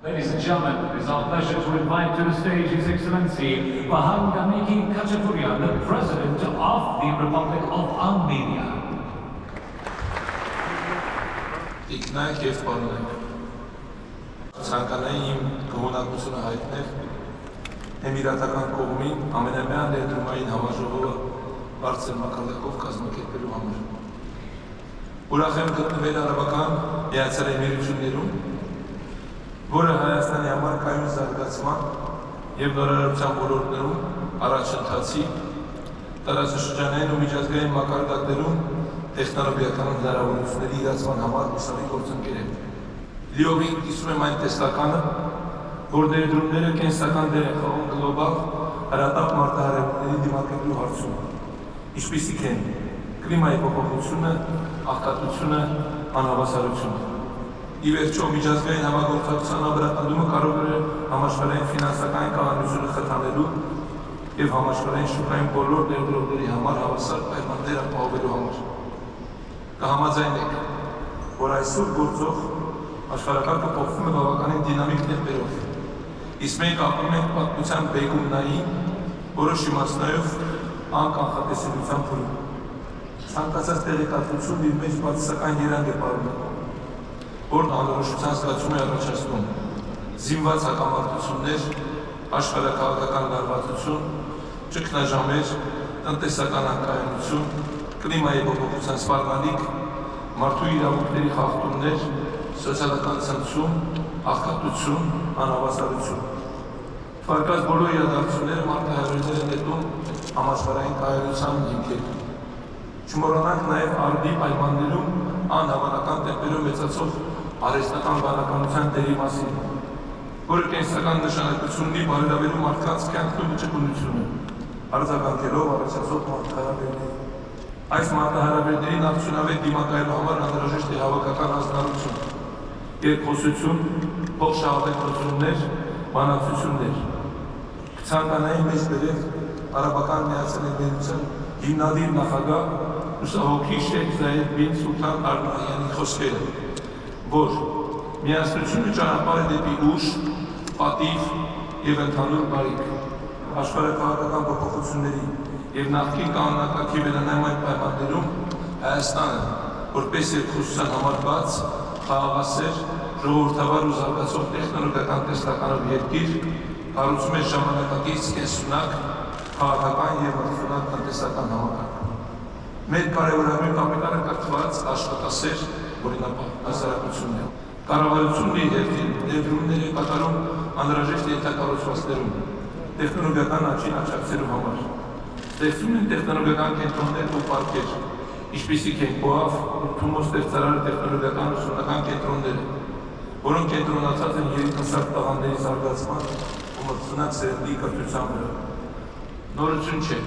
Ladies and gentlemen, it is our pleasure to invite to the stage His Excellency Vahan Gamiki Khachaturian, the President of the Republic of Armenia. Տիկնայք և պարոնայք, ցանկանայի իմ գոհունակությունը հայտնել Էմիրատական կողմին ամենամյա ներդրումային համաժողովը բարձր մակարդակով կազմակերպելու համար։ Ուրախ եմ գտնվել Արաբական Միացյալ Էմիրություններում, որը Հայաստանի համար կայուն զարգացման և նորարարության ոլորտներում առաջընթացի, տարածաշրջանային ու միջազգային մակարդակներում տեխնոլոգիական հնարավորությունների իրացման համար ուսանելի գործընկեր է։ Լիովին կիսում եմ այն տեսլականը, որ ներդրումները կենսական դեր են խաղում գլոբալ հարատապ մարտահրավերների դիմակայելու հարցում, ինչպիսիք են կլիմայի փոփոխությունը, աղքատությունը, անհավասարությունը։ Ի վերջո միջազգային համագործակցության ամրապնդումը կարող է համաշխարհային ֆինանսական կանոնությունը խթանելու և համաշխարհային շուկայում բոլոր ներդրողների համար հավասար պայմաններ ապահովելու համար։ Կհամաձայնեք, որ այսօր գործող աշխարհակարգը փոխվում է բավականին դինամիկ տեմպերով, իսկ մենք ապրում ենք պատմության բեկումնային, որոշ իմաստներով անկանխատեսելիության փուլում։ Ցանկացած տեղեկատվություն իր մեջ բացասական երանգ է պարունակում, որն անորոշության զգացում է առաջացնում, զինված հակամարտություններ, աշխարհաքաղաքական լարվածություն, ճգնաժամեր, տնտեսական անկայունություն, կլիմայի փոփոխության սպառնալիք, մարդու իրավունքների խախտումներ, սոցիալական ցնցում, աղքատություն, անհավասարություն։ Ֆարկած բոլոր իրադարձությունները մարտահրավերներ են նետում համաշխարհային կայունության հիմքերում։ Չմոռանանք նաև արդի պայմաններում անհավանական տեմպերով մեծացող արհեստական բանականության դերի մասին, որը կենսական նշանակություն ունի բարելավելու մարդկանց կյանքն ու ճկունությունը, արձագանքելով առաջացող մարտահրավերներին։ Այս մարտահրավերներին արդյունավետ դիմակայելու համար անհրաժեշտ է հավաքական հանձնառություն, երկխոսություն, փոխշահավետություններ, բանակցություններ։ Կցանկանայի մեջ բերել Արաբական Միացյալ Էմիրության հիմնադիր նախագահ լուսահոգի Շեյխ Զայեդ բին Սուլթան Ալ Նահյանի խոսքերը, որ միասնությունը ճանապարհ է դեպի ուժ, պատիվ և ընդհանուր բարիք, աշխարհաքաղաքական փոփոխությունների և նախկին կանոնակարգի վերանայման պայմաններում Հայաստանը, որպես երկխոսության համար բաց, խաղաղասեր, ժողովրդավար ու զարգացող տեխնոլոգիական տեսլականով երկիր, կառուցում է ժամանակակից կենսունակ, քաղաքական և մրցունակ տնտեսական համակարգ։ Մեր կարևորագույն կապիտալը կրթված աշխատասեր օրինապահ հասարակությունն է։ Կառավարությունն իր հերթին ներդրումներ է կատարում անհրաժեշտ ենթակառուցվածքներում, տեխնոլոգիական աճին աջակցելու համար։ Ստեղծում են տեխնոլոգիական կենտրոններ ու պարկեր, ինչպիսիք են ՕԱՎ, Թումո ստեղծարար տեխնոլոգիական ուսումնական կենտրոնները, որոնք կենտրոնացած են երիտասարդ տաղանդների զարգացման ու մրցունակ սերնդի կրթության վրա։ Նորություն չէ,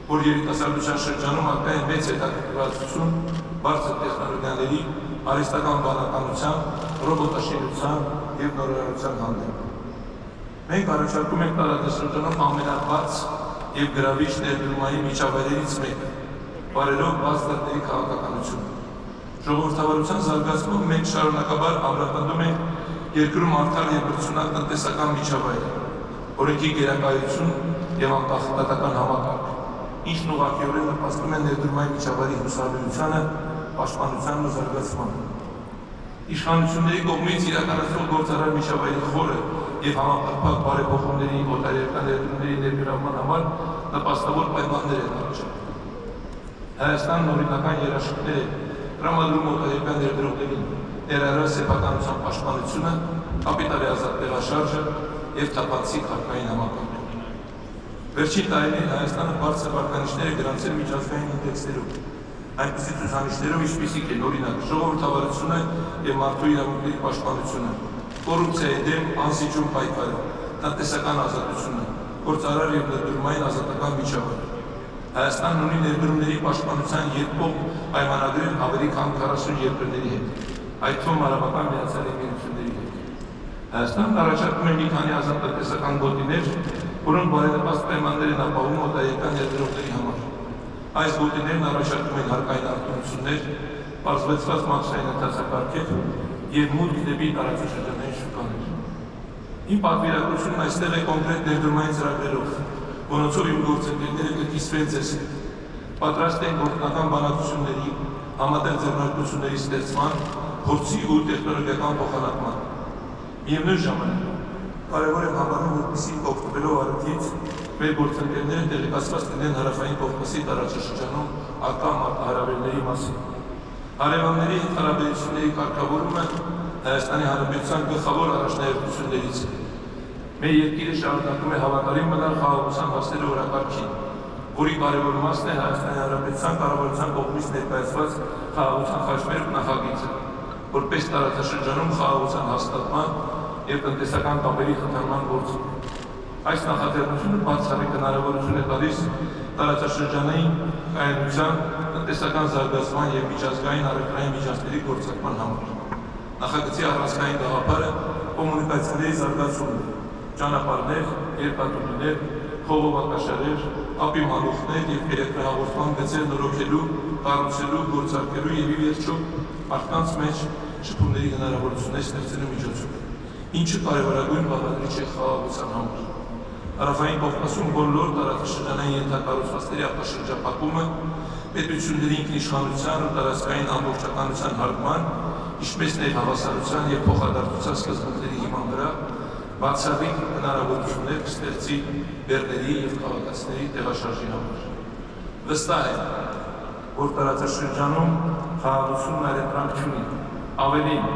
որ երիտասարդության շրջանում ակա է մեծ հետաքրքրվածություն բարձր տեխնոլոգիաների, արհեստական բանականության, ռոբոտաշինության և նորարարության հանդեպ։ Մենք առաջարկում ենք տարածաշրջանում ամենաբաց և գրավիչ ներդրումային միջավայրերից մեկը, բարելով բացառների քաղաքականությունը։ Ժողովրդավարության զարգացմամբ մենք շարունակաբար ամրապնդում ենք երկրում արդար և մրցունակ տնտեսական միջավայր, օրենքի գերակայություն և անկախատական համակարգ, ինչն ուղղակիորեն նպաստում է ներդրումային միջավայրի հուսալիությանը, պաշտպանությանն ու զարգացմանը։ Իշխանությունների կողմից իրականացվող գործարար միջավայրի խորը և համապարփակ բարեփոխումների օտարերկրյա ներդրումների ներգրավման համար նպաստավոր պայմաններ են առաջարկում։ Հայաստանն օրինական երաշխիքներ է տրամադրում օտարերկրյա ներդրողներին, ներառյալ սեփականության պաշտպանությունը, կապիտալի ազատ տեղաշարժը և թափանցիկ հարկային համակարգը։ Վերջին տարիներին Հայաստանը բարձր վարկանիշներ է գրանցել միջազգային ինդեքսներում, այնպիսի ցուցանիշներով, ինչպիսիք են օրինակ ժողովրդավարությունը և մարդու իրավունքների պաշտպանությունը, կոռուպցիայի դեմ անզիջում պայքարը, տնտեսական ազատությունը, գործարար և ներդրումային ազատական միջավայր։ Հայաստանն ունի ներդրումների պաշտպանության երկկողմ պայմանագրեր ավելի քան 40 երկրների հետ, այդ թվում Արաբական Միացյալ Էմիրությունների հետ։ Հայաստանն առաջարկում է մի քանի ազատ տնտեսական գոտիներ, որոնք բարենպաստ պայմաններ են ապահովում օտարերկրյա ներդրողների համար։ Այս գոտիներն առաջարկում են հարկային արտոնություններ, պարզվեցված մաքսային ընթացակարգեր և մուտք դեպի տարածաշրջանային շուկաներ։ Իմ պատվիրակությունն այստեղ է կոնկրետ ներդրումային ծրագրերով, որոնցով իմ գործընկերները կկիսվեն ձեզ հետ։ Պատրաստ են գործնական բանակցությունների, համատեղ ձեռնարկությունների ստեղծման, փորձի ու տեխնոլոգիական փոխանակման։ Միևնույն ժամանակ կարևոր է համարում, որպեսզի օգտվելով առիթից մեր գործընկերները տեղեկացված լինեն Հարավային Կովկասի տարածաշրջանում առկա մարտահրավերների մասին։ Հարևանների հետ հարաբերությունների կարգավորումը Հայաստանի Հանրապետության գլխավոր առաջնահերթություններից է։ Մեր երկիրը շարունակում է հավատարիմ մնալ խաղաղության հասնելու օրակարգին, որի կարևոր մասն է Հայաստանի Հանրապետության կառավարության կողմից ներկայացված խաղաղության խաչմերուկ նախագիծը, որպես տարածաշրջանում խաղաղության հաստատման և տնտեսական կապերի խթանման գործում։ Այս նախաձեռնությունը բացառիկ հնարավորություն է տալիս տարածաշրջանային կայունության, տնտեսական զարգացման և միջազգային առևտրային միջանցքերի գործարկման համար։ Նախագծի առանցքային գաղափարը կոմունիկացիաների զարգացումն է, ճանապարհներ, երկաթուղիներ, խողովակաշարեր, ափի մալուխներ և էլեկտրահաղորդման գծեր նորոգելու, կառուցելու, գործարկելու և ի վերջո մարդկանց մեջ շփումների հնարավորություններ ստեղծելու միջոցով, ինչը կարևորագույն բաղադրիչ է խաղաղության համար։ Հարավային Կովկասում բոլոր տարածաշրջանային ենթակառուցվածքների արտաշրջապատումը, պետությունների ինքնիշխանության ու տարածքային ամբողջականության հարգման, ինչպես ներհավասարության և փոխադարձության սկզբունքների հիման վրա բացառիկ հնարավորություններ կստեղծի բեռների և քաղաքացիների տեղաշարժի համար։ Վստահ է, որ տարածաշրջանում խաղաղությունն այլընտրանք չունի, ավելին,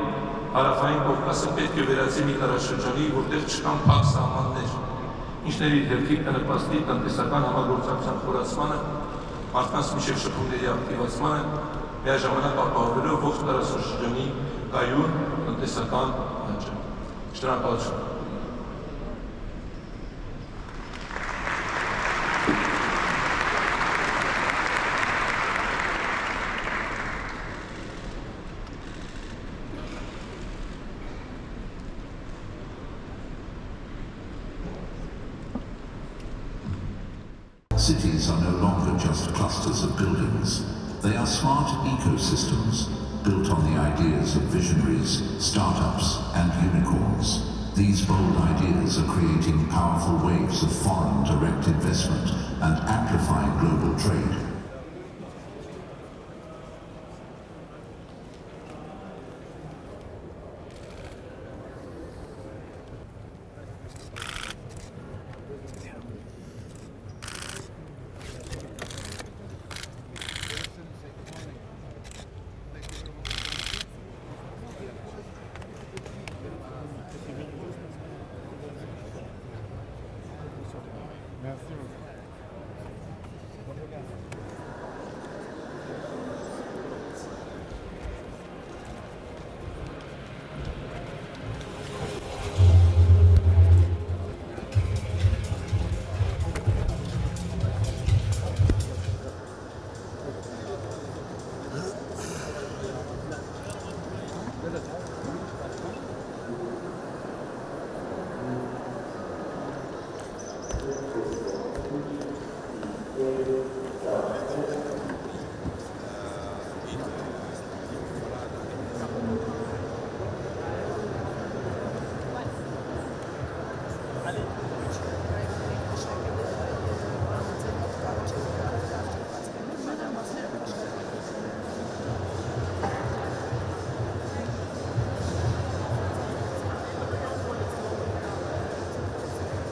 Հարավային Կովկասը պետք է վերածի մի տարածաշրջանի, որտեղ չկան փակ սահմաններ, ինչների հետքին կնպաստի տնտեսական համագործակցության խորացմանը, մարդկանց միջև շփումների ակտիվացմանը, միաժամանակ ապահովելով ողջ տարածաշրջանի կայուն տնտեսական աճը։ Շնորհակալություն։ Cities are no longer just clusters of buildings. They are smart ecosystems built on the ideas of visionaries, startups, and unicorns. These bold ideas are creating powerful waves of foreign direct investment and amplifying global trade.